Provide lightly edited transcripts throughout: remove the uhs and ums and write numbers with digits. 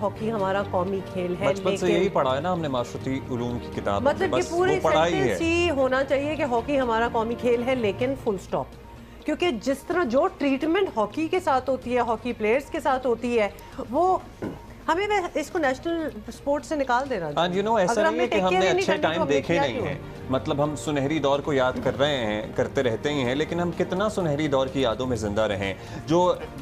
Hockey हमारा कौमी खेल है। बचपन से यही पढ़ा है ना हमने माशरती उलूम की किताब, मतलब कि पूरी सेंटेंस ही होना चाहिए कि हॉकी हमारा कौमी खेल है, लेकिन फुल स्टॉप। क्योंकि जिस तरह जो ट्रीटमेंट हॉकी के साथ होती है, हॉकी प्लेयर्स के साथ होती है, वो हमें इसको नेशनल स्पोर्ट से निकाल देना चाहिए। ऐसा नहीं है कि हमने अच्छे टाइम देखे नहीं हैं, मतलब हम सुनहरी दौर को याद कर रहे हैं, करते रहते ही हैं, लेकिन हम कितना सुनहरी दौर की यादों में जिंदा रहें। जो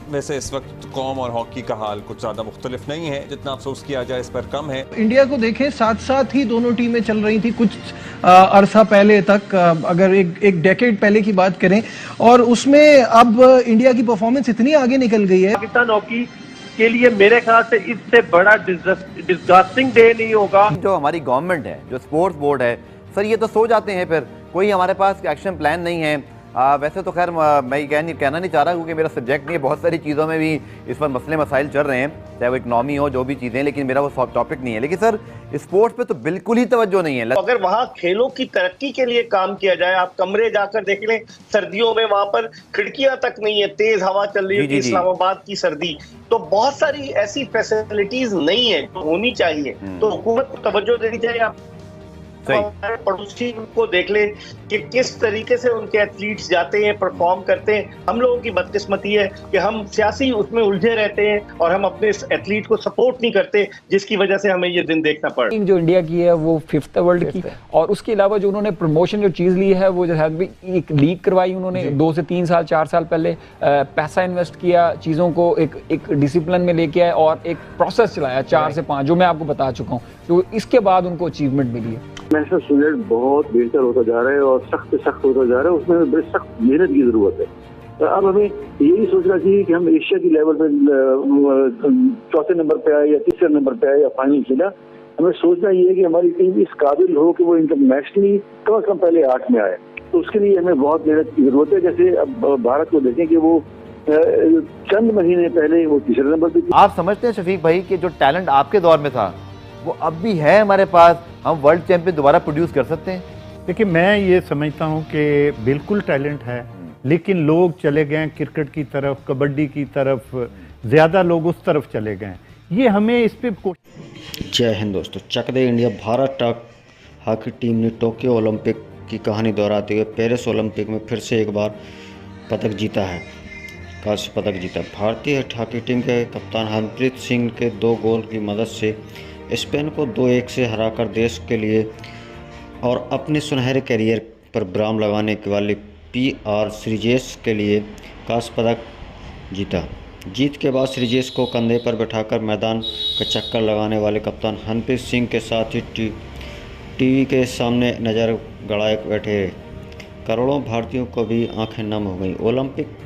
वैसे इस वक्त कौम और हॉकी का हाल कुछ ज़्यादा मुख्तलिफ नहीं है, जितना अफसोस किया जाए इस पर कम है। इंडिया को देखें, साथ साथ ही दोनों टीमें चल रही थी कुछ अरसा पहले तक, अगर एक डेकेड पहले की बात करें, और उसमें अब इंडिया की परफॉर्मेंस इतनी आगे निकल गई है। पाकिस्तान हॉकी के लिए मेरे ख्याल से इससे बड़ा डिस्गस्टिंग डे नहीं होगा। जो हमारी गवर्नमेंट है, जो स्पोर्ट्स बोर्ड है, सर ये तो सो जाते हैं, फिर कोई हमारे पास एक्शन प्लान नहीं है। वैसे तो खैर मैं कहना नहीं चाह रहा क्योंकि मेरा सब्जेक्ट नहीं है, बहुत सारी चीज़ों में भी इस पर मसले मसाइल चल रहे हैं, चाहे वो इकनॉमी हो, जो भी चीज़ें, लेकिन मेरा वो टॉपिक नहीं है। लेकिन सर स्पोर्ट्स पे तो बिल्कुल ही तवज्जो नहीं है। अगर वहाँ खेलों की तरक्की के लिए काम किया जाए, आप कमरे जाकर देख लें, सर्दियों में वहाँ पर खिड़कियां तक नहीं है, तेज हवा चल रही है, इस्लामाबाद की सर्दी, तो बहुत सारी ऐसी फैसिलिटीज नहीं है तो होनी चाहिए। तो हुकूमत को तवज्जो देनी चाहिए। आप पड़ोसी को देख ले कि किस तरीके से उनके एथलीट्स जाते हैं, परफॉर्म करते हैं। हम लोगों की बदकिस्मती है कि हम सियासी उसमें उलझे रहते हैं और हम अपने एथलीट को सपोर्ट नहीं करते, जिसकी वजह से हमें ये दिन देखना पड़। जो इंडिया की है वो 5th वर्ल्ड की, और उसके अलावा जो उन्होंने प्रमोशन जो चीज़ ली है वो जो है एक लीग करवाई उन्होंने 2 से 3 साल 4 साल पहले, पैसा इन्वेस्ट किया, चीज़ों को एक डिसिप्लिन में लेके आए और एक प्रोसेस चलाया 4 से 5, जो मैं आपको बता चुका हूँ। तो इसके बाद उनको अचीवमेंट मिली है। नेशनल स्टूडेंट बहुत बेहतर होता जा रहा है और सख्त होता जा रहा है, उसमें बड़ी सख्त मेहनत की जरूरत है। तो अब हमें यही सोचना चाहिए कि हम एशिया की लेवल पे 4थे नंबर पे आए या 3रे नंबर पे आए या फाइनल खेला। हमें सोचना ये है कि हमारी टीम इस काबिल हो कि वो इंटरनेशनली कम से कम पहले 8 में आए। तो उसके लिए हमें बहुत मेहनत की जरूरत है। जैसे अब भारत को देखें कि वो चंद महीने पहले वो 3रे नंबर पे। आप समझते हैं शफीक भाई कि जो टैलेंट आपके दौर में था वो अब भी है हमारे पास, हम वर्ल्ड चैंपियन दोबारा प्रोड्यूस कर सकते हैं? देखिए, मैं ये समझता हूँ कि बिल्कुल टैलेंट है, लेकिन लोग चले गए क्रिकेट की तरफ, कबड्डी की तरफ, ज़्यादा लोग उस तरफ चले गए। ये हमें इस पे। जय हिंद दोस्तों, Chak De India Bharat talk hockey team ने टोक्यो ओलंपिक की कहानी दोहराते हुए पेरिस ओलंपिक में फिर से एक बार पदक जीता है, कांस्य पदक जीता। भारतीय हॉकी टीम के कप्तान हरप्रीत सिंह के 2 गोल की मदद से स्पेन को 2-1 से हराकर देश के लिए और अपने सुनहरे करियर पर विराम लगाने वाले PR श्रीजेश के लिए कांस्य पदक जीता। जीत के बाद श्रीजेश को कंधे पर बैठाकर मैदान का चक्कर लगाने वाले कप्तान हरप्रीत सिंह के साथ ही टीवी के सामने नज़र गड़ाए बैठे करोड़ों भारतीयों को भी आंखें नम हो गईं। ओलंपिक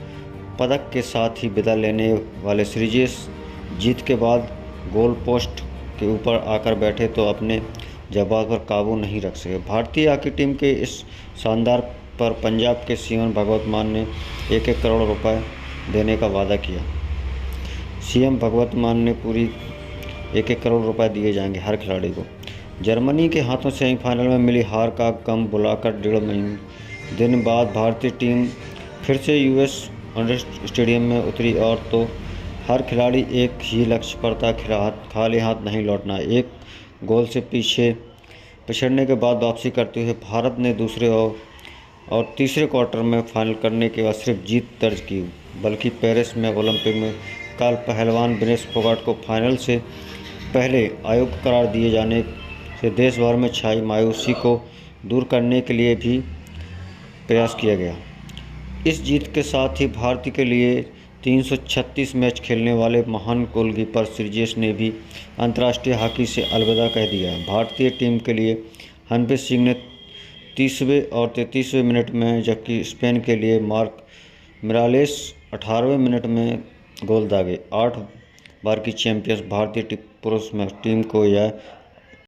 पदक के साथ ही विदा लेने वाले श्रीजेश जीत के बाद गोल पोस्ट के ऊपर आकर बैठे तो अपने जज्बात पर काबू नहीं रख सके। भारतीय हॉकी टीम के इस शानदार पर पंजाब के CM भगवत मान ने 1-1 करोड़ रुपए देने का वादा किया। CM भगवत मान ने पूरी 1-1 करोड़ रुपए दिए जाएंगे हर खिलाड़ी को। जर्मनी के हाथों सेमीफाइनल में मिली हार का गम बुलाकर 1.5 दिन बाद भारतीय टीम फिर से US स्टेडियम में उतरी, और तो हर खिलाड़ी एक ही लक्ष्य पर था, खाली हाथ नहीं लौटना। 1 गोल से पीछे पिछड़ने के बाद वापसी करते हुए भारत ने दूसरे और तीसरे क्वार्टर में फाइनल करने के बाद सिर्फ जीत दर्ज की, बल्कि पेरिस में ओलंपिक में कल पहलवान विनेश फोगाट को फाइनल से पहले अयोग्य करार दिए जाने से देश भर में छाई मायूसी को दूर करने के लिए भी प्रयास किया गया। इस जीत के साथ ही भारत के लिए 336 मैच खेलने वाले महान गोलकीपर श्रीजेश ने भी अंतर्राष्ट्रीय हॉकी से अलविदा कह दिया। भारतीय टीम के लिए हरप्रीत सिंह ने 30वें और 33वें मिनट में, जबकि स्पेन के लिए मार्क मिरालेस 18वें मिनट में गोल दागे। 8 बार की चैंपियंस भारतीय पुरुष टीम को यह